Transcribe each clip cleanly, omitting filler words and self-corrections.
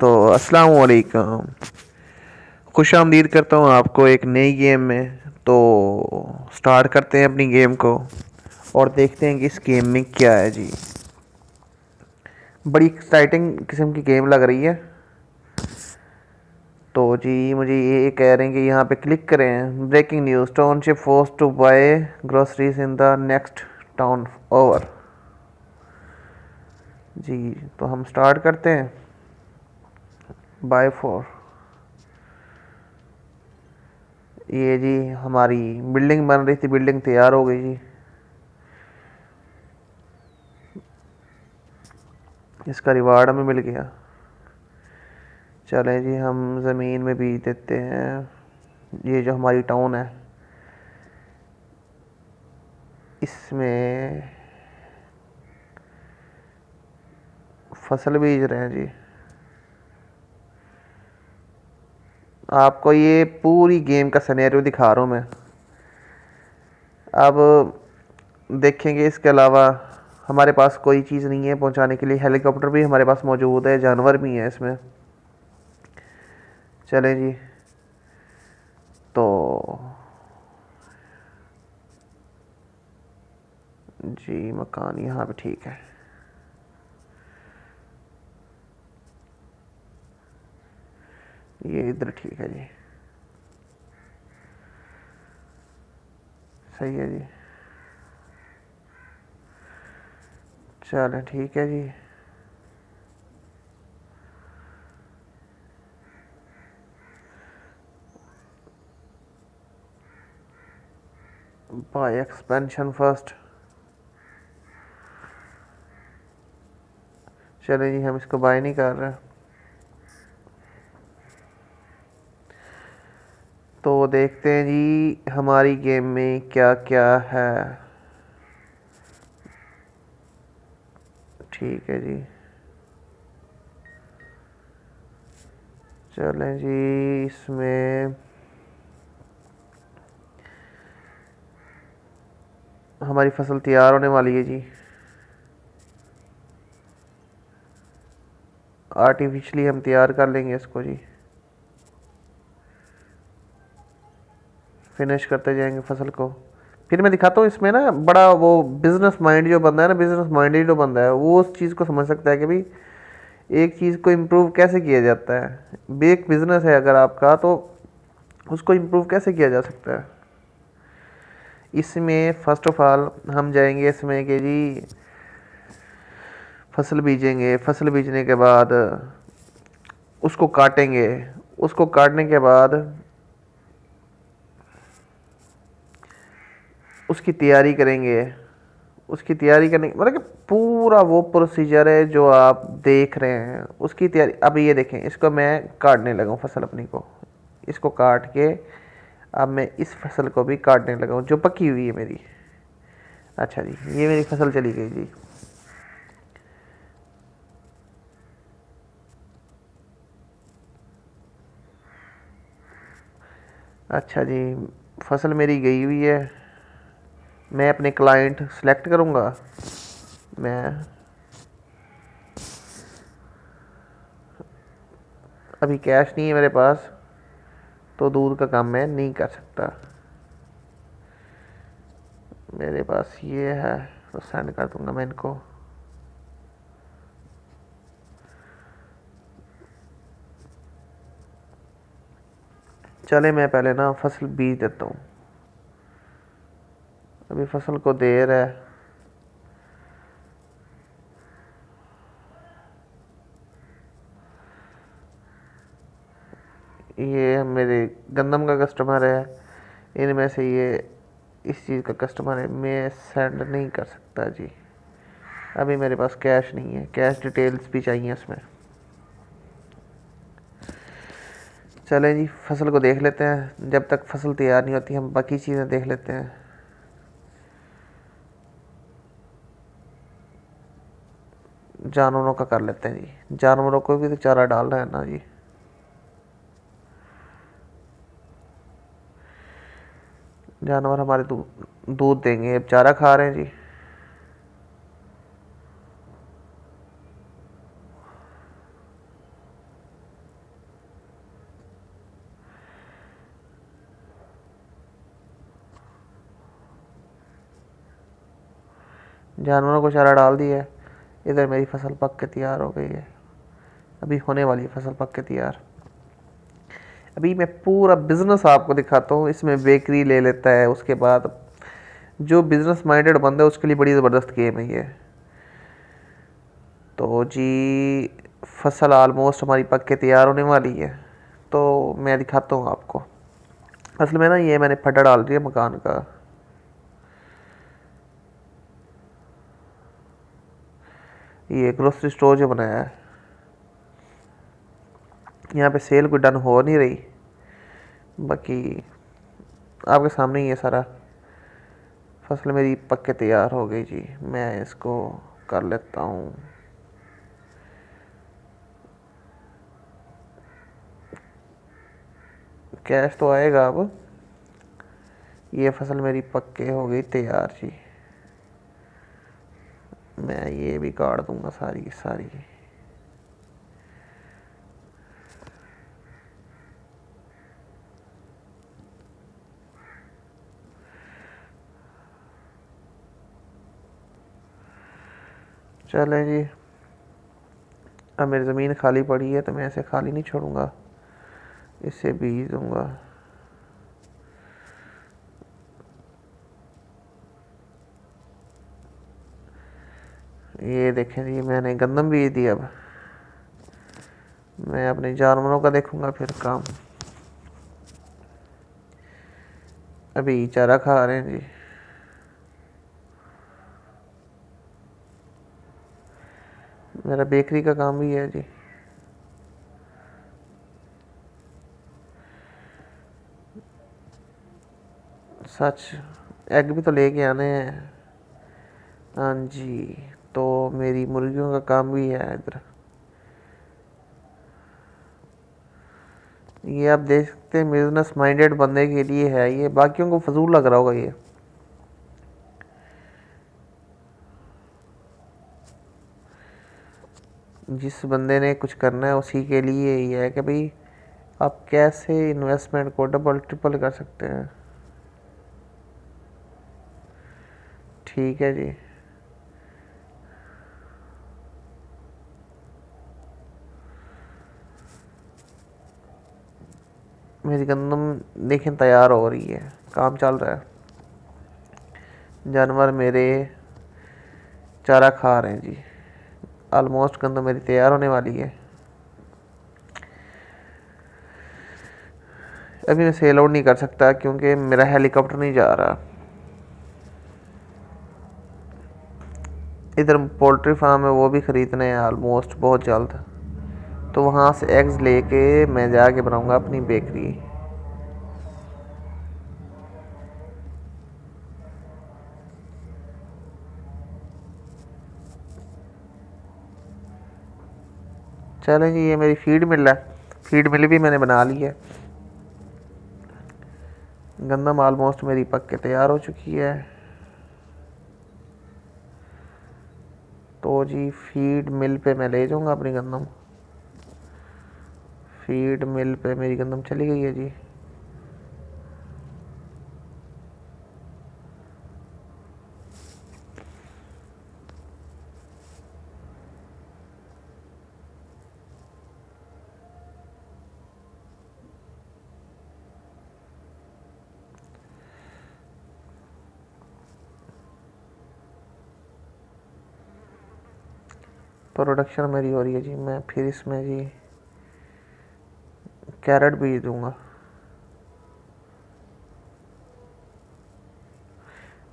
तो अस्सलाम वालेकुम। खुश आमदीद करता हूँ आपको एक नई गेम में। तो स्टार्ट करते हैं अपनी गेम को और देखते हैं कि इस गेम में क्या है जी। बड़ी एक्साइटिंग किस्म की गेम लग रही है। तो जी मुझे ये कह रहे हैं कि यहाँ पे क्लिक करें। Breaking news, township forced to buy groceries in the next town over. जी तो हम स्टार्ट करते हैं। By four. ये जी हमारी बिल्डिंग बन रही थी, बिल्डिंग तैयार हो गई जी। इसका रिवार्ड हमें मिल गया। चलें जी हम ज़मीन में बीज देते हैं। ये जो हमारी टाउन है इसमें फसल बीज रहे हैं जी। आपको ये पूरी गेम का सिनेरियो दिखा रहा हूँ मैं। अब देखेंगे इसके अलावा हमारे पास कोई चीज़ नहीं है पहुंचाने के लिए। हेलीकॉप्टर भी हमारे पास मौजूद है, जानवर भी हैं इसमें। चलें जी। तो जी मकान यहाँ पे ठीक है। ये इधर ठीक है जी। सही है जी। चलें ठीक है जी। Bye expansion first. चलें जी हम इसको बाय नहीं कर रहे। तो देखते हैं जी हमारी गेम में क्या क्या है। ठीक है जी। चलें जी इसमें हमारी फसल तैयार होने वाली है जी। आर्टिफिशियली हम तैयार कर लेंगे इसको जी। फिनिश करते जाएंगे फसल को। फिर मैं दिखाता हूँ इसमें ना बड़ा वो बिजनेस माइंड जो बंदा है ना, बिजनेस माइंडेड जो बंदा है वो उस चीज़ को समझ सकता है कि भाई एक चीज़ को इम्प्रूव कैसे किया जाता है। एक बिजनेस है अगर आपका तो उसको इम्प्रूव कैसे किया जा सकता है। इसमें फ़र्स्ट ऑफ ऑल हम जाएंगे इसमें कि जी फसल बीजेंगे। फसल बीजने के बाद उसको काटेंगे। उसको काटने के बाद उसकी तैयारी करेंगे। उसकी तैयारी करने मतलब कि पूरा वो प्रोसीजर है जो आप देख रहे हैं उसकी तैयारी। अब ये देखें इसको मैं काटने लगा हूँ फसल अपनी को। इसको काट के अब मैं इस फसल को भी काटने लगा हूँ जो पकी हुई है मेरी। अच्छा जी ये मेरी फसल चली गई जी। अच्छा जी फसल मेरी गई हुई है। मैं अपने क्लाइंट सेलेक्ट करूँगा। मैं अभी कैश नहीं है मेरे पास तो दूध का काम मैं नहीं कर सकता। मेरे पास ये है तो सेंड कर दूंगा मैं इनको। चले मैं पहले ना फसल बीज देता हूँ। अभी फसल को देर है। ये मेरे गंदम का कस्टमर है। इनमें से ये इस चीज़ का कस्टमर है। मैं सेंड नहीं कर सकता जी। अभी मेरे पास कैश नहीं है। कैश डिटेल्स भी चाहिए इसमें। चलें जी फसल को देख लेते हैं। जब तक फसल तैयार नहीं होती हम बाकी चीज़ें देख लेते हैं। जानवरों का कर लेते हैं जी। जानवरों को भी तो चारा डालना है ना जी। जानवर हमारे दूध देंगे। अब चारा खा रहे हैं जी। जानवरों को चारा डाल दिया है। इधर मेरी फसल पक के तैयार हो गई है, अभी होने वाली है फसल पक के तैयार। अभी मैं पूरा बिजनेस आपको दिखाता हूँ। इसमें बेकरी ले लेता है, उसके बाद जो बिजनेस माइंडेड बंदा है उसके लिए बड़ी ज़बरदस्त गेम है ये। तो जी फसल आलमोस्ट हमारी पक के तैयार होने वाली है, तो मैं दिखाता हूँ आपको। असल में ना ये मैंने फटा डाल दिया मकान का। ये ग्रोसरी स्टोर जो बनाया है, यहाँ पे सेल कोई डन हो नहीं रही, बाकी आपके सामने ही है सारा। फसल मेरी पक के तैयार हो गई जी, मैं इसको कर लेता हूँ। कैश तो आएगा अब। ये फसल मेरी पक के हो गई तैयार जी, मैं ये भी काट दूंगा सारी की सारी। चलें जी, अब मेरी ज़मीन खाली पड़ी है तो मैं इसे खाली नहीं छोड़ूंगा, इसे बीज दूंगा। ये देखें जी, मैंने गंदम बीज दिया। अब मैं अपने जानवरों का देखूंगा फिर काम। अभी चारा खा रहे हैं जी। मेरा बेकरी का काम भी है जी। सच, एग भी तो लेके आने हैं। हाँ जी, तो मेरी मुर्गियों का काम भी है इधर। ये आप देख सकते हैं, बिजनेस माइंडेड बंदे के लिए है ये, बाकियों को फजूल लग रहा होगा ये। जिस बंदे ने कुछ करना है उसी के लिए ये है कि भाई आप कैसे इन्वेस्टमेंट को डबल ट्रिपल कर सकते हैं। ठीक है जी। मेरी गंदम देखें तैयार हो रही है, काम चल रहा है। जानवर मेरे चारा खा रहे हैं जी। ऑलमोस्ट गंदम मेरी तैयार होने वाली है। अभी मैं सेल आउट नहीं कर सकता क्योंकि मेरा हेलीकॉप्टर नहीं जा रहा। इधर पोल्ट्री फार्म है, वो भी ख़रीदने हैं ऑलमोस्ट बहुत जल्द। तो वहाँ से एग्स लेके मैं जाके बनाऊँगा अपनी बेकरी। चलें जी, ये मेरी फीड मिल है। फीड मिल भी मैंने बना ली है। गंदम ऑलमोस्ट मेरी पक के तैयार हो चुकी है। तो जी फीड मिल पे मैं ले जाऊँगा अपनी गंदम। फीड मिल पे मेरी गंदम चली गई है जी। प्रोडक्शन मेरी हो रही है जी। मैं फिर इसमें जी कैरेट बीज दूंगा।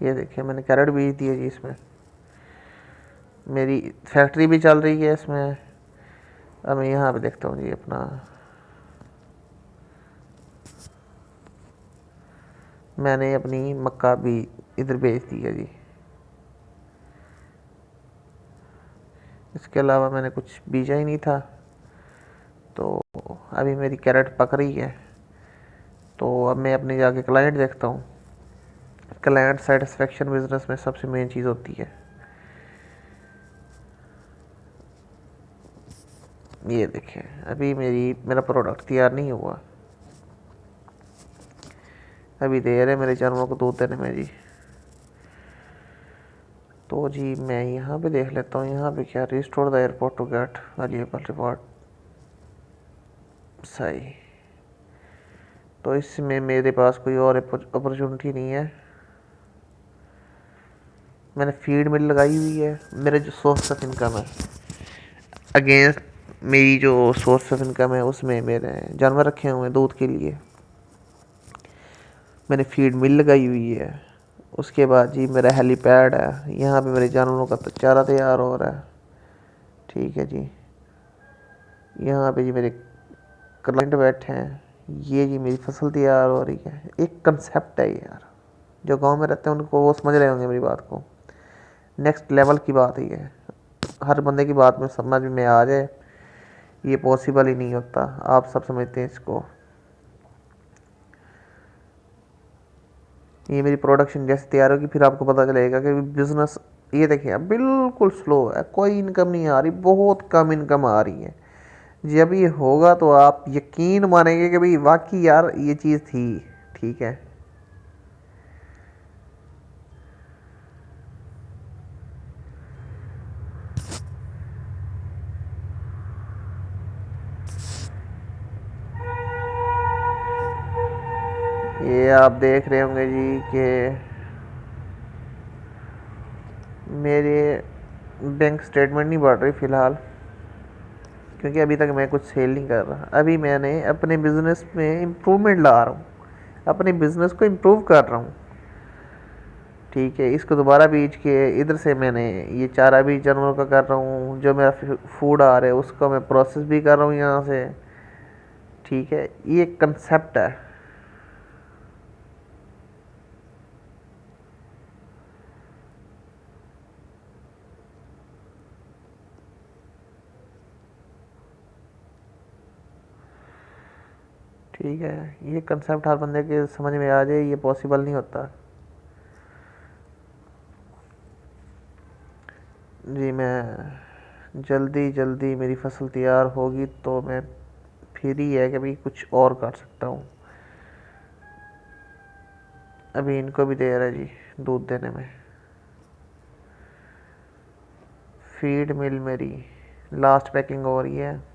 ये देखिए मैंने कैरेट बीज दिए जी। इसमें मेरी फैक्ट्री भी चल रही है इसमें। अब मैं यहाँ पे देखता हूँ जी अपना, मैंने अपनी मक्का भी इधर भेज दी है जी। इसके अलावा मैंने कुछ बीजा ही नहीं था। तो अभी मेरी कैरेट पक रही है, तो अब मैं अपने जाके क्लाइंट देखता हूँ। क्लाइंट सेटिस्फेक्शन बिजनेस में सबसे मेन चीज़ होती है। ये देखिए अभी मेरा प्रोडक्ट तैयार नहीं हुआ, अभी देर है मेरे जानवरों को दूध देने में जी। तो जी मैं यहाँ पे देख लेता हूँ, यहाँ पे क्या, restore the airport to get valuable reward. सही। तो इसमें मेरे पास कोई और अपॉर्चुनिटी नहीं है। मैंने फीड मिल लगाई हुई है, मेरे जो सोर्स ऑफ इनकम है अगेंस्ट मेरी जो सोर्स ऑफ इनकम है उसमें मेरे जानवर रखे हुए हैं दूध के लिए, मैंने फीड मिल लगाई हुई है। उसके बाद जी मेरा हेलीपैड है, यहाँ पे मेरे जानवरों का चारा तैयार हो रहा है। ठीक है जी, यहाँ पे जी मेरे क्लाइंट बैठे हैं, ये जी मेरी फसल तैयार हो रही है। एक कंसेप्ट है ये यार, जो गांव में रहते हैं उनको वो समझ रहे होंगे मेरी बात को। नेक्स्ट लेवल की बात ही है, हर बंदे की बात में समझ में आ जाए ये पॉसिबल ही नहीं होता, आप सब समझते हैं इसको। ये मेरी प्रोडक्शन जैसे तैयार होगी फिर आपको पता चलेगा कि बिज़नेस, ये देखिए अब बिल्कुल स्लो है, कोई इनकम नहीं आ रही, बहुत कम इनकम आ रही है। जब ये होगा तो आप यकीन मानेंगे कि भाई वाकई यार ये चीज़ थी। ठीक है, ये आप देख रहे होंगे जी कि मेरे बैंक स्टेटमेंट नहीं बढ़ रही फ़िलहाल, क्योंकि अभी तक मैं कुछ सेल नहीं कर रहा। अभी मैंने अपने बिज़नेस में इम्प्रूवमेंट ला रहा हूँ, अपने बिज़नेस को इम्प्रूव कर रहा हूँ। ठीक है, इसको दोबारा बीज के इधर से मैंने ये चारा भी जानवरों का कर रहा हूँ, जो मेरा फूड आ रहा है उसको मैं प्रोसेस भी कर रहा हूँ यहाँ से। ठीक है, ये कंसेप्ट है। ठीक है, ये कंसेप्ट हर बंदे के समझ में आ जाए, ये पॉसिबल नहीं होता। जी मैं जल्दी जल्दी मेरी फसल तैयार होगी तो मैं फिर ही है कि भाई कुछ और कर सकता हूँ। अभी इनको भी देर है जी दूध देने में। फीड मिल मेरी लास्ट पैकिंग हो रही है।